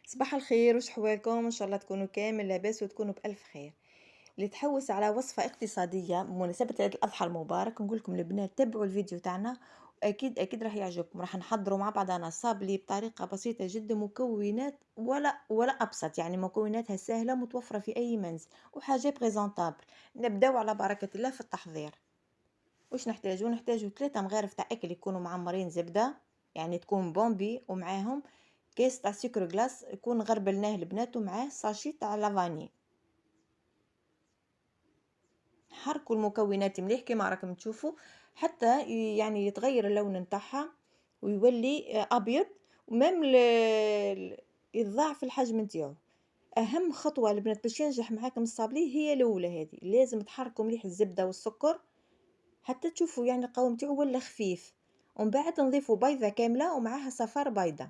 صباح الخير، وش حوالكم؟ ان شاء الله تكونوا كامل لاباس وتكونوا بالف خير. لتحوس على وصفة اقتصادية بمناسبة عيد الأضحى المبارك، نقول لكم البنات تبعوا الفيديو تاعنا، أكيد أكيد راح يعجبكم. راح نحضروا مع بعضنا صابلي بطريقة بسيطة جدا، مكونات ولا أبسط، يعني مكوناتها سهلة متوفرة في أي منزل وحاجة بريزونتابل. نبداو على بركة الله في التحضير. وش نحتاجو 3 مغارف تاع أكل يكونوا معمرين زبدة، يعني تكون بومبي، ومعاهم كيس تاع سكر جلاس يكون غربلناه البنات، ومعاه ساشي تاع لافاني. حركوا المكونات مليح كما راكم تشوفوا حتى يعني يتغير اللون نتاعها ويولي ابيض، ومام يتضاعف الحجم نتاعو. اهم خطوه البنات باش ينجح معاكم الصابلي هي الاولى، هذه لازم تحركوا مليح الزبده والسكر حتى تشوفوا يعني القوام تاعو ولا خفيف، ومن بعد نضيفوا بيضه كامله ومعاها صفار بيضه.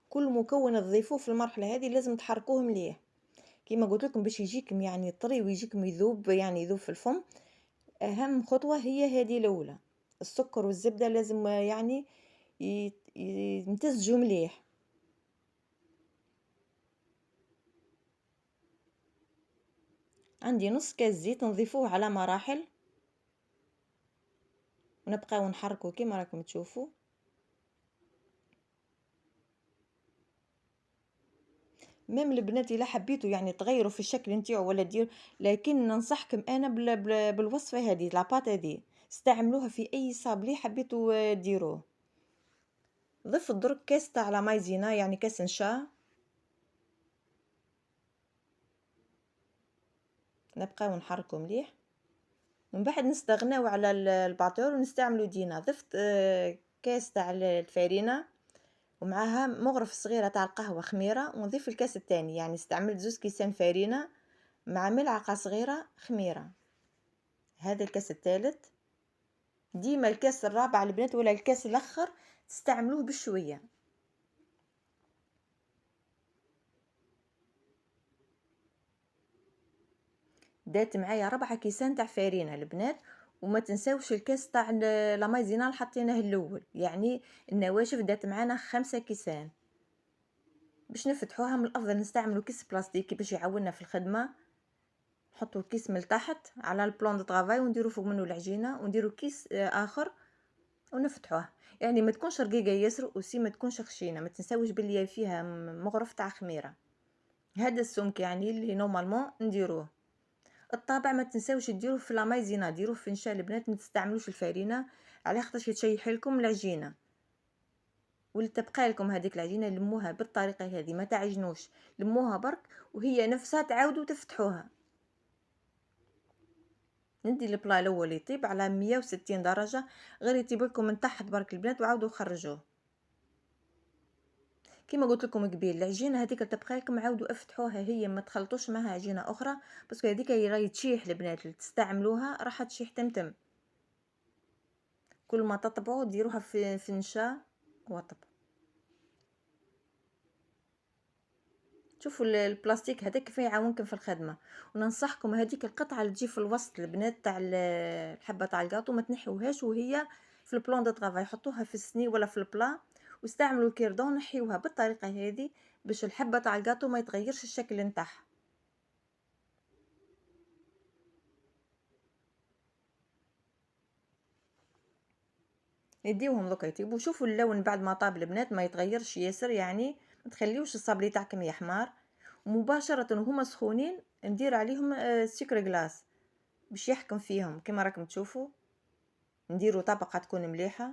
كل مكون تضيفوه في المرحله هذه لازم تحركوه مليح كيما قلت لكم باش يجيكم يعني طري ويجيكم يذوب، يعني يذوب في الفم. أهم خطوة هي هذه الأولى، السكر والزبدة لازم يعني يمتزجوا مليح. عندي نص كاس زيت نضيفوه على مراحل، ونبقاو نحركو كيما راكم تشوفوا. ميم البنات الا حبيتوا يعني تغيروا في الشكل نتاعو ولا دير، لكن ننصحكم انا بالوصفه هذه لاباط هذه استعملوها في اي صابلي حبيتوا ديروه. ضفت درك كاس تاع لا مايزينا، يعني كاس نشا. نبقاو نحركو مليح، ومن بعد نستغناو على الباتور ونستعملو دينا. ضفت كاس تاع الفارينة، ومعاها مغرف صغيرة تاع القهوة خميرة، ونضيف الكاس الثاني، يعني استعملت 2 كيسان فارينة مع ملعقة صغيرة خميرة. هذا الكاس الثالث. ديما الكاس الرابع البنات ولا الكاس الاخر تستعملوه بشوية. دات معايا 4 كيسان تاع فارينة البنات. وما تنساوش الكاس تاع لا مايزينا اللي حطيناه الاول، يعني النواشف دات معانا 5 كيسان. باش نفتحوها من الافضل نستعملوا كيس بلاستيكي باش يعاوننا في الخدمه. نحطوا الكيس من تحت على البلان دو طرافاي ونديروا فوق منه العجينه، ونديروا كيس اخر ونفتحوه. يعني ما تكونش رقيقه ياسر وسي ما تكونش خشينه. ما تنساوش بلي فيها مغرف تاع خميره. هذا السمك يعني اللي نورمالمون نديروه. الطابع ما تنساوش ديروه في لا مايزينا، ديروه في نشا البنات، ما تستعملوش الفارينه على خاطرش يتشيح لكم العجينه. ولتبقى لكم هذيك العجينه لموها بالطريقه هذه، ما تعجنوش، لموها برك وهي نفسها تعاودوا تفتحوها. ندي البلا الاول يطيب على 160 درجه، غير يطيب لكم من تحت برك البنات وعاودوا خرجوه. كيما قلت لكم قبيل العجينه هذيك تبقى لكم عاودوا افتحوها، هي ما تخلطوش معها عجينه اخرى، باسكو هذيك راهي تشيح البنات اللي تستعملوها راح تشيح تمتم. كل ما تطبعوا ديروها في نشا وطب. شوفوا البلاستيك هذاك كيف يعاونكم في الخدمه. وننصحكم هذيك القطعه اللي تجي في الوسط البنات تاع الحبه تاع الكاطو ما تنحيوهاش وهي في البلان دو طرافاي، حطوها في السني ولا في البلا واستعملوا الكيردون، نحيوها بالطريقه هذه باش الحبه تاع الكاطو ما يتغيرش الشكل نتاعها. نديوهم دوكا يطيبوا. شوفوا اللون بعد ما طاب البنات ما يتغيرش ياسر، يعني ما تخليوش الصابلي تاعكم يحمر. ومباشره وهما سخونين ندير عليهم سكر جلاس باش يحكم فيهم كما راكم تشوفوا. نديروا طبقة تكون مليحة.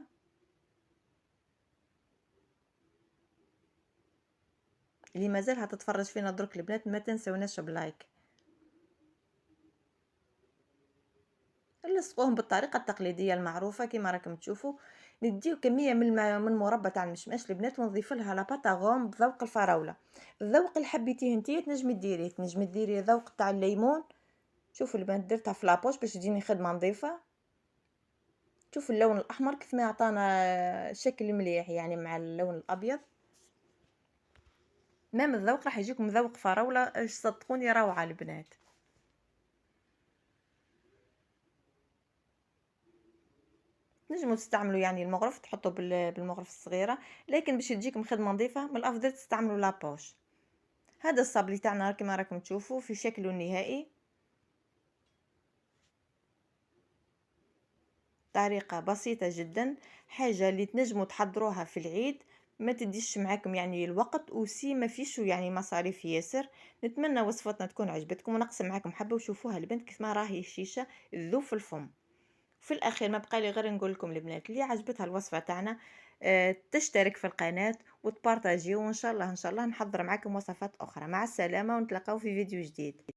اللي مازال هتتفرج فينا درك البنات ما تنسوناش بلايك. نلصقوهم بالطريقة التقليدية المعروفة كما راكم تشوفوا. نديو كمية من مربى تاع المشماش البنات ونضيف لها لاباطاغون بذوق الفراولة. الذوق اللي حبيتيه نتيا تنجمي ديري ذوق تاع الليمون. شوفوا البنات درتها في لابوش باش تجيني خدمة نظيفة. شوفوا اللون الاحمر كيف ما عطانا شكل مليح يعني مع اللون الابيض. مام الذوق راح يجيكم ذوق فراولة، صدقوني روعة البنات. تنجموا تستعملوا يعني المغرف، تحطوا بالمغرف الصغيرة، لكن باش تجيك مخدمة نظيفة من الأفضل تستعملوا لابوش. هذا الصابلي تاعنا كما راكم تشوفوا في شكله النهائي. طريقة بسيطة جدا، حاجة اللي تنجموا تحضروها في العيد، ما تديش معاكم يعني الوقت، وسي ما فيش يعني مصاريف ياسر. نتمنى وصفتنا تكون عجبتكم، ونقسم معاكم حبة وشوفوها البنت كيف ما راهي الشيشة تذوب في الفم. في الاخير ما بقى لي غير نقول لكم البنات اللي عجبتها الوصفة تاعنا تشترك في القناة وتبارطاجيو، وان شاء الله ان شاء الله نحضر معاكم وصفات اخرى. مع السلامة، ونتلاقاو في فيديو جديد.